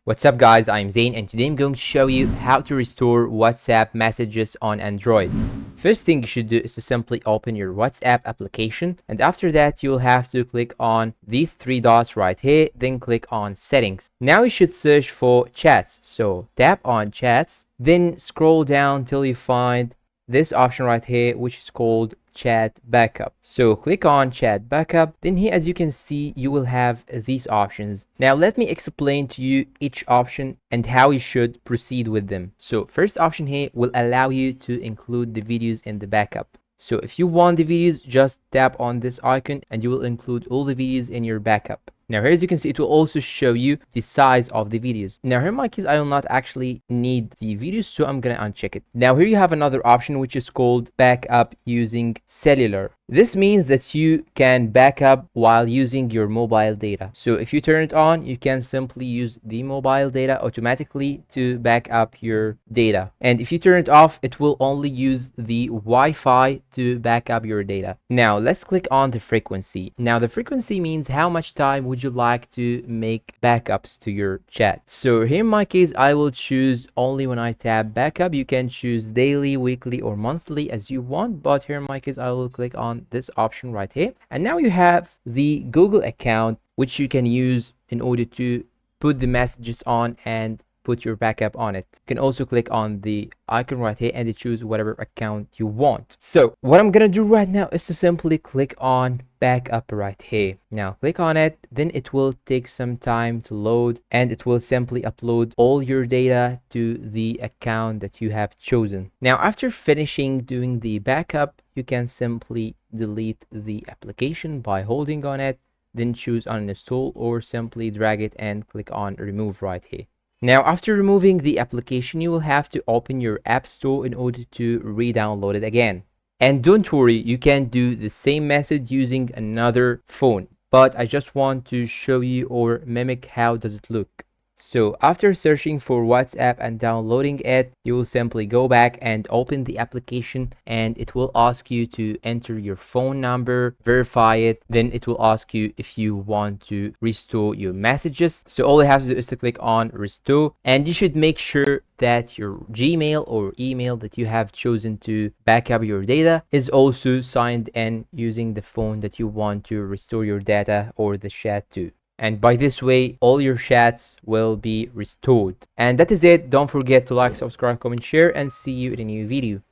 What's up guys, I'm Zain and today I'm going to show you how to restore WhatsApp messages on Android. First thing you should do is to simply open your WhatsApp application, and after that you'll have to click on these three dots right here, then click on settings. Now you should search for chats, so tap on chats, then scroll down till you find this option right here which is called chat backup. So click on chat backup, then here as you can see you will have these options. Now let me explain to you each option and how you should proceed with them. So first option here will allow you to include the videos in the backup. So if you want the videos, just tap on this icon and you will include all the videos in your backup. Now here as you can see, it will also show you the size of the videos. Now here in my case, I will not actually need the videos, so I'm gonna uncheck it. Now here you have another option which is called backup using cellular. This means that you can back up while using your mobile data. So if you turn it on, you can simply use the mobile data automatically to back up your data. And if you turn it off, it will only use the Wi-Fi to back up your data. Now let's click on the frequency. Now the frequency means how much time would you like to make backups to your chat. So here in my case, I will choose only when I tap backup. You can choose daily, weekly or monthly as you want, but here in my case, I will click on this option right here, and now you have the Google account which you can use in order to put the messages on and put your backup on it. You can also click on the icon right here and choose whatever account you want. So what I'm gonna do right now is to simply click on backup right here. Now click on it, then it will take some time to load and it will simply upload all your data to the account that you have chosen. Now after finishing doing the backup, you can simply delete the application by holding on it, then choose uninstall or simply drag it and click on remove right here. Now after removing the application, you will have to open your app store in order to re-download it again. And don't worry, you can do the same method using another phone, but I just want to show you or mimic how does it look. So after searching for WhatsApp and downloading it, you will simply go back and open the application, and it will ask you to enter your phone number, verify it, then it will ask you if you want to restore your messages. So all you have to do is to click on restore, and you should make sure that your Gmail or email that you have chosen to back up your data is also signed in using the phone that you want to restore your data or the chat to. And by this way, all your chats will be restored. And that is it. Don't forget to like, subscribe, comment, share, and see you in a new video.